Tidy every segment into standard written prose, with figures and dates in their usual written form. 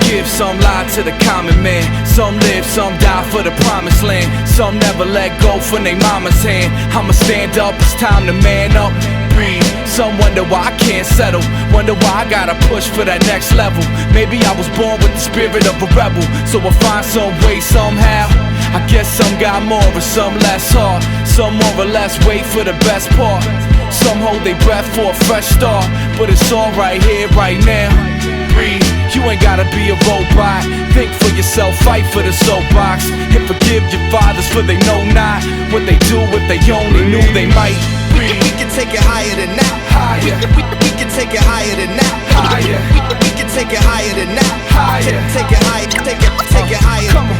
give, some lie to the common man. Some live, some die for the promised land. Some never let go from their mama's hand. I'ma stand up, it's time to man up. Breathe. Some wonder why I can't settle. Wonder why I gotta push for that next level. Maybe I was born with the spirit of a rebel, so I'll find some way somehow. I guess some got more and some less hard. Some more or less wait for the best part. Some hold their breath for a fresh start. But it's all right here, right now. Breathe. You ain't gotta be a robot. Think for yourself, fight for the soapbox. And forgive your fathers for they know not what they do if they only knew they might. We can take it higher than that. Higher. We can take it higher than that. Higher. We can take it higher than that. Higher. Take it higher. Take it higher. Come on.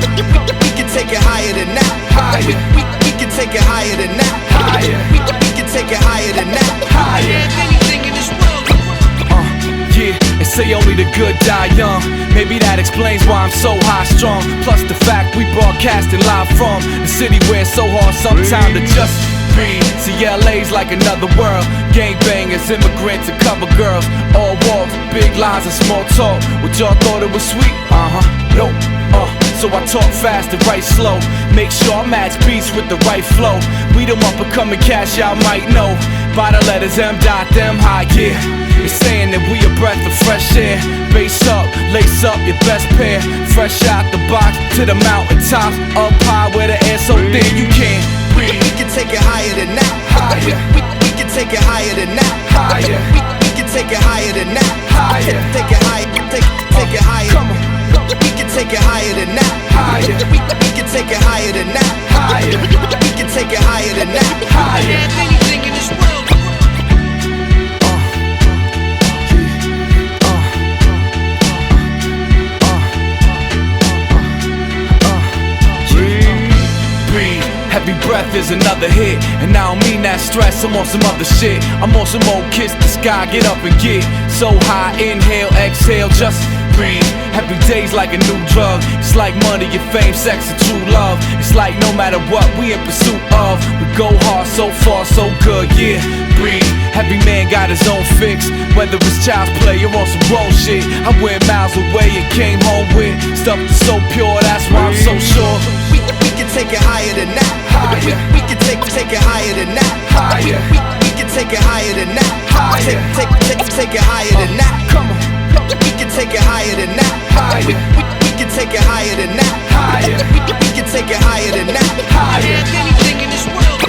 We can take it higher than that. Higher. We can take it higher than that. Higher. We can take it higher than that. Higher. Anything in this world. Yeah, they say only the good die young. Maybe that explains why I'm so high-strung. Plus the fact we broadcasting live from the city where it's so hard sometimes to just breathe. See, LA's like another world. Gangbangers, immigrants, and cover girls. All walks, big lies and small talk. What y'all thought it was sweet? Nope. So I talk fast and write slow. Make sure I match beats with the right flow. We them up and coming cash, y'all might know by the letters M.M. high, yeah. It's saying that we a breath of fresh air. Bass up, lace up your best pair. Fresh out the box to the mountaintops. Up high where the air so thin you can't breathe. We can take it higher than that. Higher. We can take it higher than that. Higher. We can take it higher than that. Higher. Take it higher. Take it higher. Come on. We can take it higher than that. Higher. We can take it higher than that. Higher. We can take it higher than that. Higher. Anything in this world. Heavy breath is another hit, and I don't mean that stress, I'm on some other shit. I'm on some old kiss the sky, get up and get so high, inhale, exhale, just breathe. Every day's like a new drug. It's like money, your fame, sex, and true love. It's like no matter what we in pursuit of, we go hard, so far, so good, yeah. Breathe. Every man got his own fix, whether it's child's play or on some grown shit. I went miles away and came home with stuff that's so pure, that's why I'm so sure. We can take it higher than that. Higher. We can take it higher than that. Higher. We can take it higher than that. Higher. Take it higher than that. Come on. We can take it higher than that. Higher. We can take it higher than that. Higher. We can take it higher than that. Higher. Anything in this world.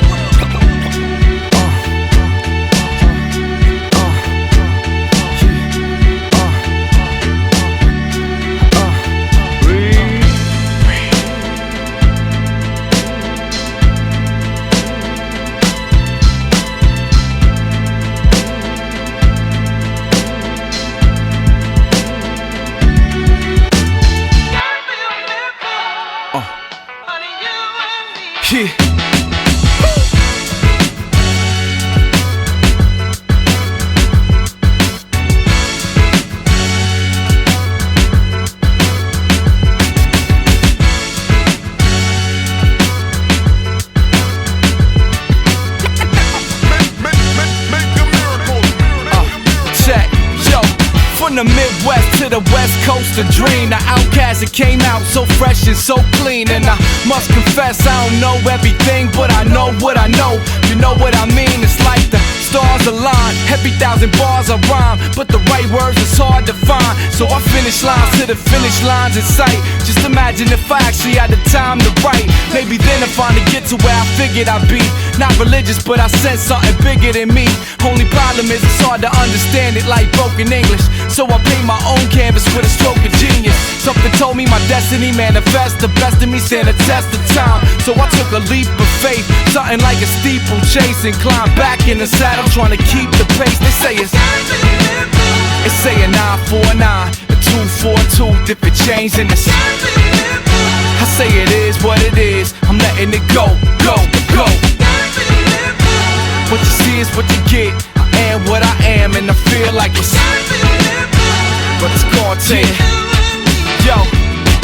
Yeah. Check, yo. From the Midwest to the West Coast, a dream. The outcast, it came out so fresh and so clean. And I must confess, I don't know everything, but I know what I know. You know what I mean? It's like the stars align. Every 1,000 bars I rhyme, but the right words is hard to find. So I finish lines to the finish lines in sight. Just imagine if I actually had the time to write. Maybe then I'd finally get to where I figured I'd be. Not religious, but I sense something bigger than me. Only problem is it's hard to understand it like broken English. So I paint my own canvas with a stroke of genius. Something told me my destiny manifest. The best of me stand the test of time. So I took a leap of faith, something like a steeplechase, and climbed back in the saddle, trying to keep the pace. They say it's say a 949, a 242, different chains in this. I say it is what it is. I'm letting it go, go, go. What you see is what you get. I am what I am, and I feel like it's. But it's gonna take. Yo,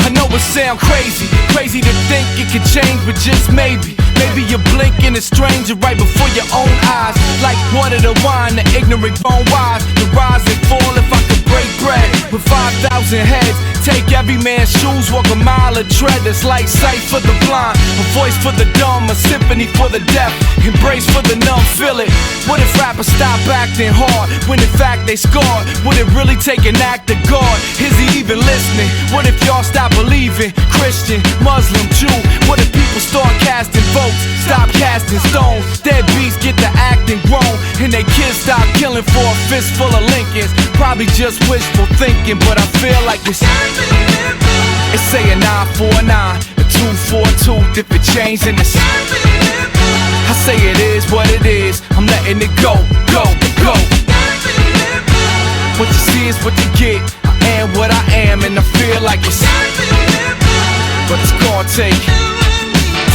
I know it sound crazy, crazy to think it could change, but just maybe. Maybe you're blinking a stranger right before your own eyes. Like water to wine, the ignorant grown wise. The rise and fall if I could break bread with 5,000 heads. Take every man's shoes, walk a mile of tread. It's like sight for the blind, a voice for the dumb, a symphony for the deaf, embrace for the numb. Feel it. What if rappers stop acting hard when in fact they scarred? Would it really take an act of God? Is he even listening? What if y'all stop believing? Christian, Muslim, Jew. What if people start casting votes, stop casting stones? Deadbeats get to acting grown, and they kids stop killing for a fistful of Lincolns. Probably just wishful thinking, but I feel like it's say a 949, a 242, different chains in this. I say it is what it is, I'm letting it go, go, go. What you see is what you get, I am what I am, and I feel like it's but it's gonna take.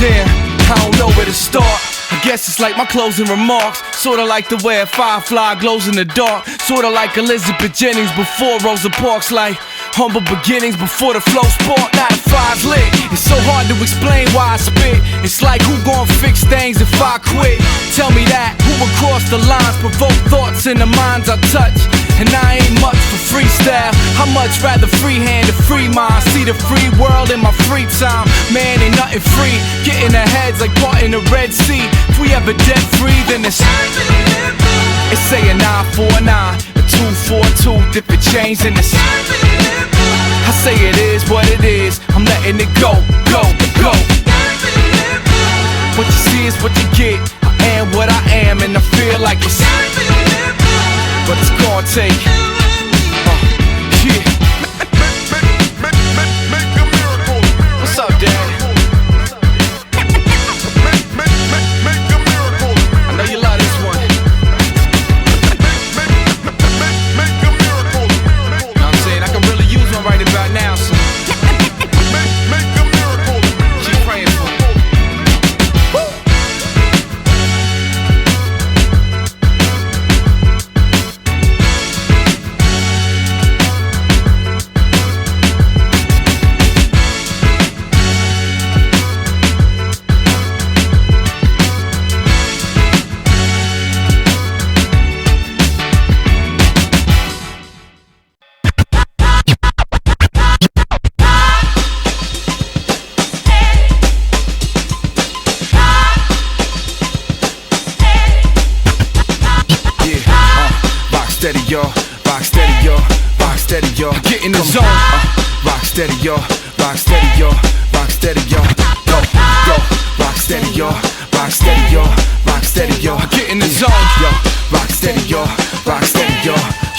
Damn, I don't know where to start. I guess it's like my closing remarks. Sorta like the way a firefly glows in the dark. Sorta like Elizabeth Jennings before Rosa Parks. Like humble beginnings before the flow spark. Now the fire's lit. It's so hard to explain why I spit. It's like who gon' fix things if I quit? Tell me that. Who will cross the lines, provoke thoughts in the minds I touch? And I ain't much for freestyle. I much rather freehand and free mind. See the free world in my free time. Man, ain't nothing free. Getting our heads like parting the Red Sea. If we ever debt free, then it's say a 949, a 242, different chains in this. I say it is what it is, I'm letting it go, go, go. What you see is what you get, I am what I am, and I feel like it's but it's gonna take. Yeah. Make a miracle. What's up, Dad? Make a miracle. I know you love this one. Make a miracle. Know what I'm saying? I can really use one right about now, so make a miracle. Keep praying for me. Rock steady, yo, rock steady, yo. Get in the zone. Rock steady, yo, rock steady, yo, rock steady, yo. Go, go. Rock steady, yo, rock steady, yo, rock steady, yo. Get in the zone, yo. Rock steady, yo, rock steady, yo.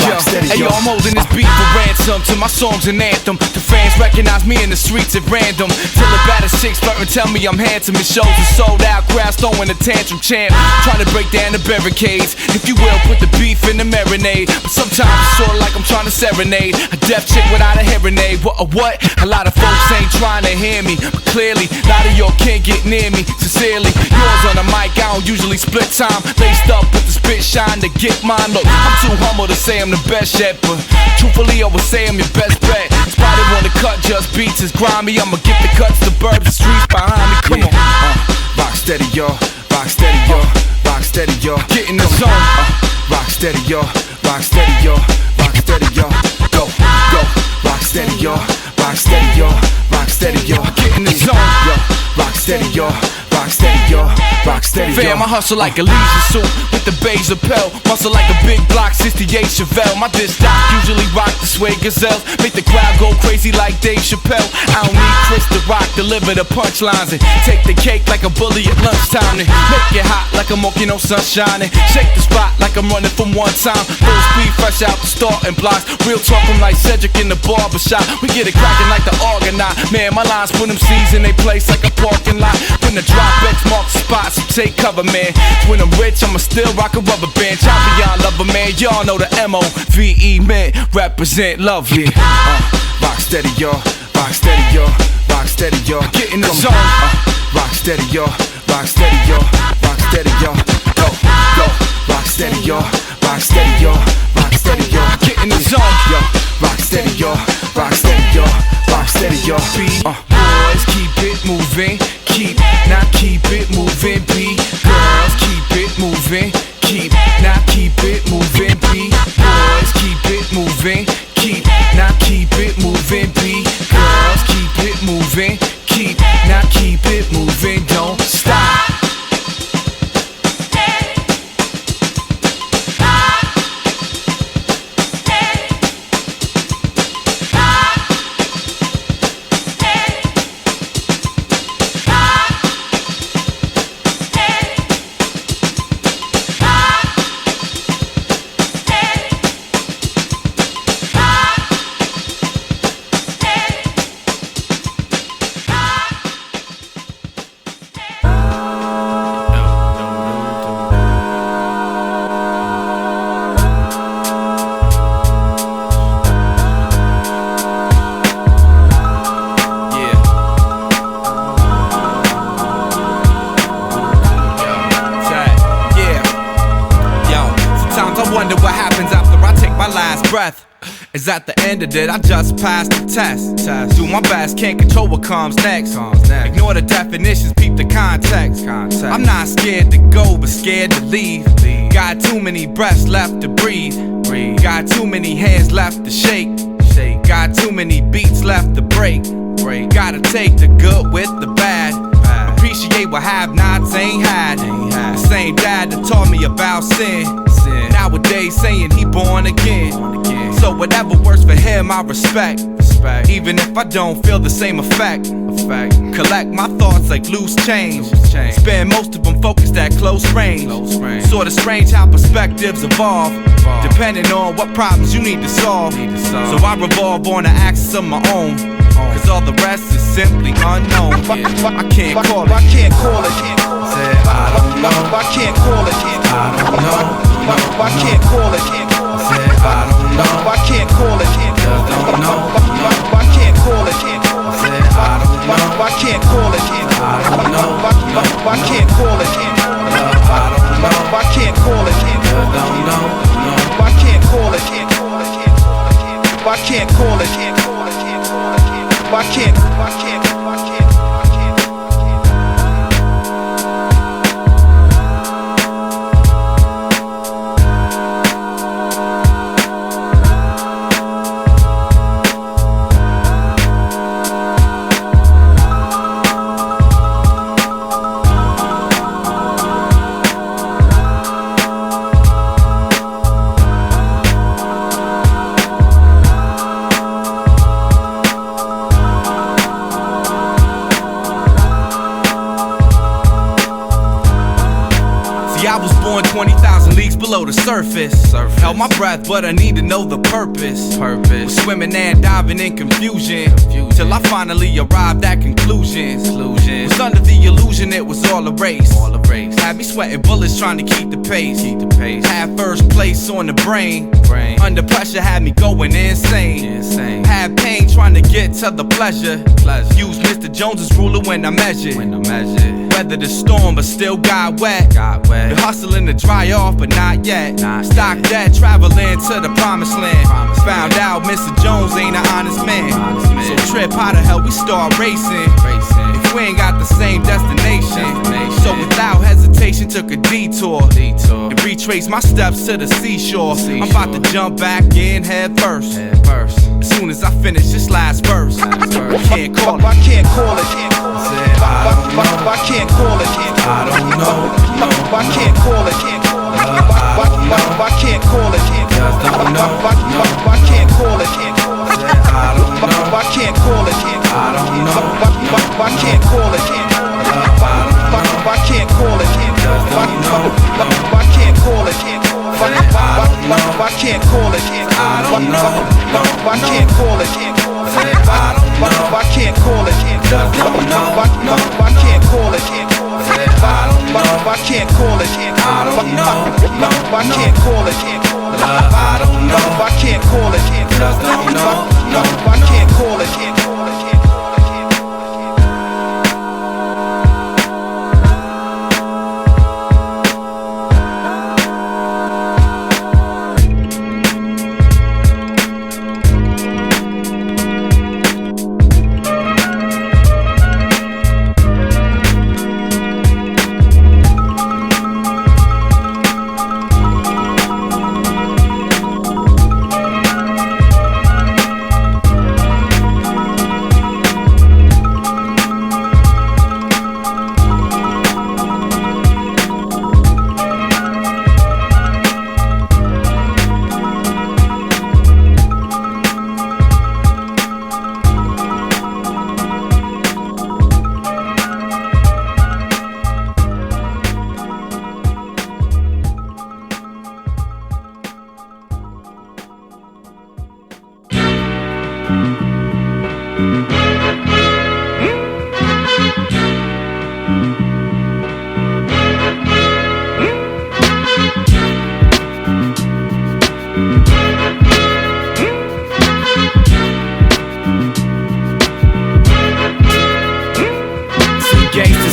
Hey yo, I'm holding this beat for ransom to my songs and anthem. The fans recognize me in the streets at random. Till the batter 6 flirt and tell me I'm handsome. It shows a sold out crowd throwing a tantrum champ. Trying to break down the barricades, if you will, put the beef in the marinade. But sometimes it's sorta like I'm trying to serenade a deaf chick without a hearing aid. What? A lot of folks ain't trying to hear me, but clearly a lot of y'all can't get near me. Sincerely, yours on the mic, I don't usually split time. Laced up with the spit shine to get mine. Look, I'm too humble to say I'm the best yet, but truthfully I would say I'm your best bet. Spotted on the cut, just beats is grimy. I'ma get the cuts, the burbs, the streets behind me. Come on, rock steady, yo, rock steady, yo, rock steady, yo. Get in the zone. Rock steady, yo, rock steady, yo, rock steady, yo. Go, go. Rock steady, yo, rock steady, yo, rock steady, yo. Get in the zone, yo. Rock steady, yo, rock steady, yo, rock steady, yo. Fam, I hustle like a leisure suit with the beige lapel. Muscle like a big block 68 Chevelle. My disc doc usually rock the sway gazelles. Make the crowd go crazy like Dave Chappelle. I don't need Chris to rock, deliver the punchlines and take the cake like a bully at lunchtime. And make it hot like I'm walking on sunshine. And shake the spot like I'm running from one time. Full speed, fresh out the starting blocks. Real talk, I'm like Cedric in the barbershop. We get it cracking like the Argonaut. Man, my lines put them C's in they place like a parking lot. When the drop X mark the spot, so take cover, man. When I'm rich, I'ma still rock a rubber band. Chop beyond lover, man. Y'all know the Move.Meant. Represent love, yeah. Rock steady, yo. Rock steady, yo. Rock steady, yo. Get in the zone. Rock steady, yo. Rock steady, yo. Rock steady, yo. Go, go. Rock steady, yo. Rock steady, yo. Rock steady, yo. Get in the zone, yo. Rock steady, yo. Rock steady, yo. Rock steady, yo. Boys, keep it moving. Keep it moving. B girls, keep it moving. Keep it moving. B boys, keep it moving. is at the end of it, I just passed the test. Do my best, can't control what comes next. Ignore the definitions, peep the context. I'm not scared to go, but scared to leave. Got too many breaths left to breathe. Got too many hands left to shake. Got too many beats left to break. Gotta take the good with the bad. Appreciate what have-nots ain't had. The same dad that taught me about sin. Nowadays saying he born again. So whatever works for him, I respect. Even if I don't feel the same effect. Collect my thoughts like loose change. Spend most of them focused at close range. Sorta strange how perspectives evolve, depending on what problems you need to solve. So I revolve on the axis of my own, cause all the rest is simply unknown. I can't call it. I can't call it. Say I don't know. I can't call it. I don't know. I can't call it. Say I don't know. I can't call it. Just don't know. I can't call it. Say I don't know. I can't call it. I don't know. I can't call it. I don't know. I can't call it. Just don't know. I can't call it. I can't call it. I can't. I was born 20,000 leagues below the surface. Held my breath, but I need to know the purpose. Was swimming and diving in confusion, till I finally arrived at conclusions. Was under the illusion it was all a race. Had me sweating bullets trying to keep the pace. Had first place on the brain. Under pressure had me going insane. Had pain trying to get to the pleasure. Used Mr. Jones's ruler when I measured. Weathered the storm but still got wet. Been hustling to dry off but not yet. Stock dead, traveling to the promised land. Found out Mr. Jones ain't an honest man. So trip, how the hell we start racing if we ain't got the same destination? So without hesitation took a detour and retraced my steps to the seashore. I'm about to jump back in head first. As soon as I finish this last verse, can't call it. I can't call it. I can't call it. I don't know. I can't call it. I can't call it. Just don't know. I can't call it. I don't know. I can't call it. I don't know. I can't call it. I can't call it. Just don't know. I can't call it. I can't call it. I don't know. I can't call it. I don't know. I can't call it. Just don't know. I can't call it. I don't know. I can't call it. I don't know. I can't call it. I don't know. I can't call it. Just don't know. I can't call it.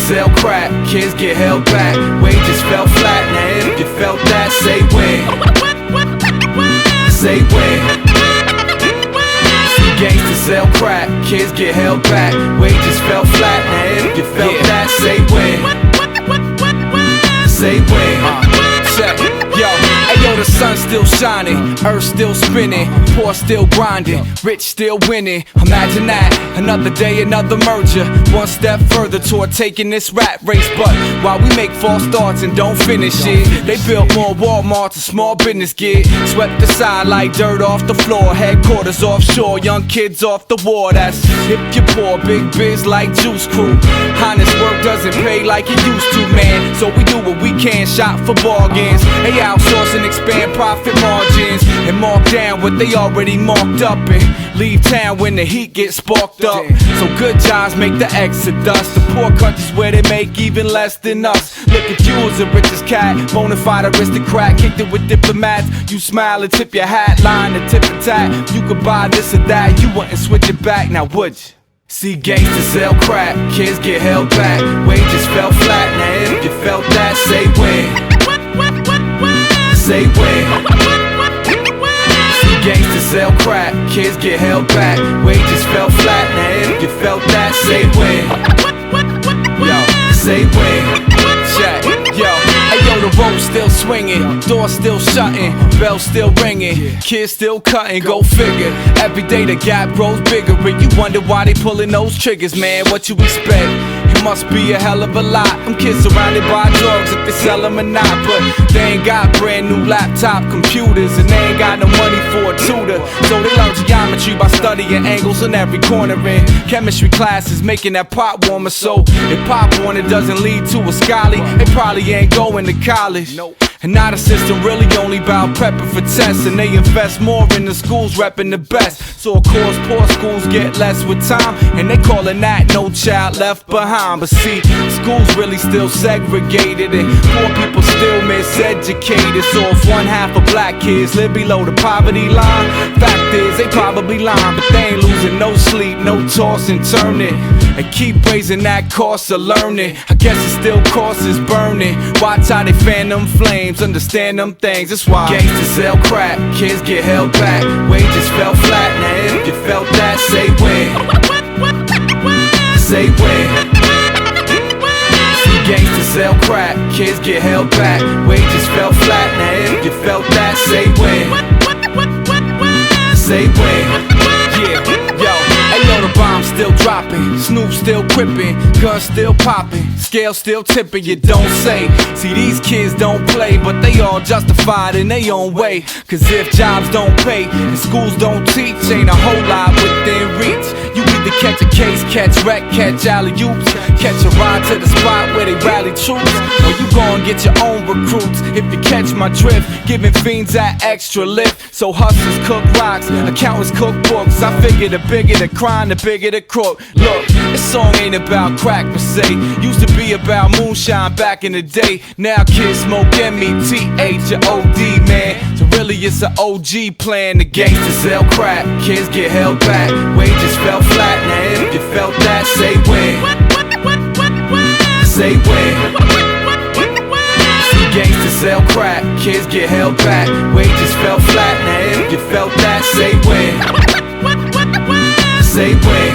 Sell crack, kids get held back, wages fell flat. Now if you felt that, say when. Say when. sell crack, kids get held back, wages fell flat. Now if you felt that, say when. Say when. Check. Yo, ayo, the sun still shining, earth still spinning, poor still grinding, rich still winning. Imagine that, another day, another merger, one step further toward taking this rat race. But while we make false starts and don't finish it, they built more Walmarts and small business get swept aside like dirt off the floor. Headquarters offshore, young kids off the war. That's if you're poor, big biz like Juice Crew. Honest work doesn't pay like it used to, man. So we do what we can, shop for bargains. They outsource and expand profit margins and mark down what they already marked up and leave town when the heat gets sparked up. So good jobs make the exodus. The poor countries where they make even less than us. Look at you as the richest cat, bonafide aristocrat, kicked it with diplomats. You smile and tip your hat, line and tip and tat. You could buy this or that, you wouldn't switch it back, now would you? See gangsters sell crack, kids get held back, wages fell flat. Now if you felt that, say when. Say when. See gangsters sell crack, kids get held back, wages fell flat. Now if you felt that, say when. Yo, say when. Check. Yo, ayo, the rope still swinging, door still shutting, bell still ringing, kids still cutting, go figure. Every day the gap grows bigger and you wonder why they pulling those triggers, man, what you expect? It must be a hell of a lot. Them kids surrounded by drugs if they sell them or not, but they ain't got brand new laptop computers and they ain't got no money for a tutor. So they learn geometry by studying angles in every corner in chemistry classes, making that pot warmer. So if pop warmer doesn't lead to a scholarly, they probably ain't going to college. And now the system really only about prepping for tests, and they invest more in the schools repping the best. So of course poor schools get less with time, and they calling that no child left behind. But see, schools really still segregated, and poor people still miseducated. So if one half of black kids live below the poverty line, fact is they probably lying, but they ain't losing no sleep, no toss and turning, and keep raising that cost of learning. I guess it still causes burning. Watch how they fan them flames, understand them things. That's why gangsters sell crack, kids get held back, wages fell flat. Now if you felt that, say when. Say when. See gangsters sell crack, kids get held back, wages fell flat. Now if you felt that, say when. Say when. Yeah, yo, ayo, the bomb's still dropping, Snoop still quipping, guns still popping, scale still tipping, you don't say. See, these kids don't play, but they all justified in their own way. Cause if jobs don't pay and schools don't teach, ain't a whole lot within reach. You either catch a case, catch wreck, catch alley-oops, catch a ride to the spot where they rally troops, or you gon' get your own recruits. If you catch my drift, giving fiends that extra lift. So hustlers cook rocks, accountants cook books. I figure the bigger the crime, the bigger the crook. Look, this song ain't about crack per se. Used to be about moonshine back in the day. Now kids smoke METH or OD, man. So really it's an OG plan. The gangsters sell crack, kids get held back, wages fell flat. Now if you felt that, say when. Say when. See gangsters sell crack, kids get held back, wages fell flat. Now if you felt that, say when. Say when.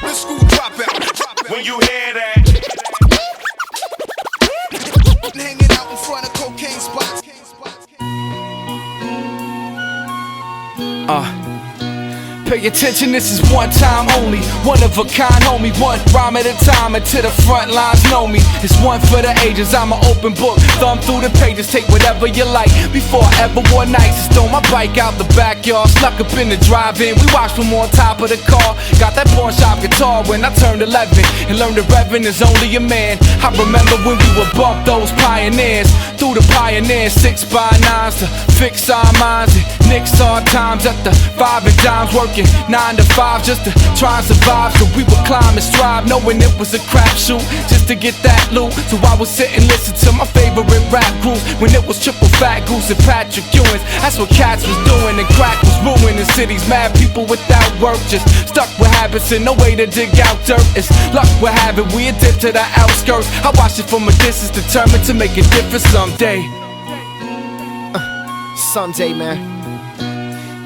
The school dropout. When you hear that, Hanging out in front of cocaine spots. Pay attention, this is one time only, one of a kind, homie. One rhyme at a time until the front lines know me. It's one for the ages, I'm an open book. Thumb through the pages, take whatever you like. Before I ever wore nights, just throw my bike out the backyard, snuck up in the drive-in. We watched from on top of the car. Got that pawn shop guitar when I turned 11 and learned the Reverend is only a man. I remember when we would bump those pioneers through the pioneers, 6x9s to fix our minds and nix our times at the 5 and dimes, working 9 to 5 just to try and survive. So we would climb and strive, knowing it was a crapshoot just to get that loot. So I would sit and listen to my favorite rap group when it was Triple Fat Goose and Patrick Ewins. That's what cats was doing, and crack was ruining cities. Mad people without work, just stuck with habits and no way to dig out dirt. It's luck we're having, we a dip to the outskirts. I watch it from a distance, determined to make a difference someday. Someday, man.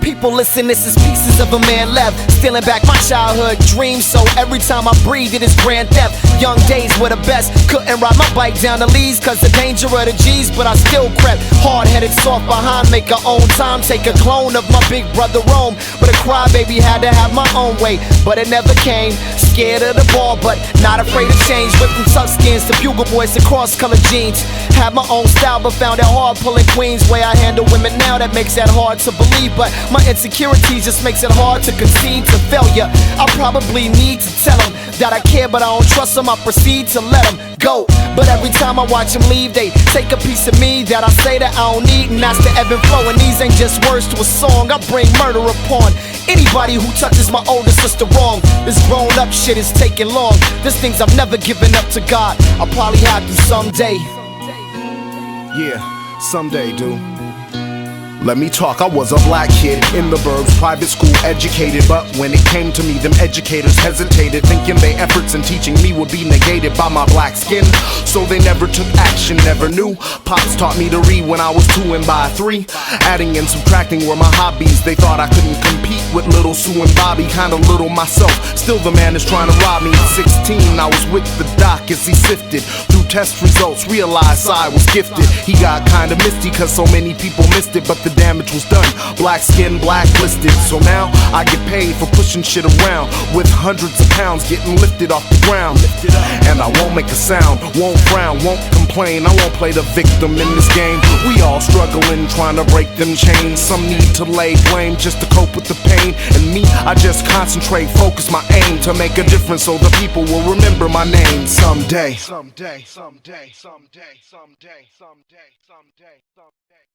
People listen, this is pieces of a man left, stealing back my childhood dreams. So every time I breathe, it is grand theft. Young days were the best. Couldn't ride my bike down the leads cause the danger of the G's, but I still crept hard-headed, soft behind, make her own time, take a clone of my big brother Rome. But a crybaby had to have my own way, but it never came. Scared of the ball, but not afraid of change. Went from tuck skins to bugle boys to cross-colored jeans. Had my own style, but found it hard pulling queens. Way I handle women now, that makes that hard to believe. But my insecurities just makes it hard to concede to failure. I probably need to tell them that I care, but I don't trust them. I proceed to let them go. But every time I watch them leave, they take a piece of me that I say that I don't need, and that's the ebb and flow. And these ain't just words to a song. I bring murder upon anybody who touches my older sister wrong. This grown up shit is taking long. There's things I've never given up to God. I'll probably have to someday. Yeah, someday, dude. Let me talk, I was a black kid in the burbs, private school educated. But when it came to me, them educators hesitated, thinking their efforts in teaching me would be negated by my black skin. So they never took action, never knew. Pops taught me to read when I was 2 and by 3. Adding and subtracting were my hobbies. They thought I couldn't compete with little Sue and Bobby. Kinda little myself, still the man is trying to rob me. At 16, I was with the doc as he sifted through test results, realized I was gifted. He got kinda misty cause so many people missed it, but the damage was done. Black skin, blacklisted. So now I get paid for pushing shit around, with hundreds of pounds getting lifted off the ground. And I won't make a sound, won't frown, won't complain. I won't play the victim in this game. We all struggling, trying to break them chains. Some need to lay blame just to cope with the pain. And me, I just concentrate, focus my aim to make a difference so the people will remember my name someday. Someday, someday, someday, someday, someday, someday, someday.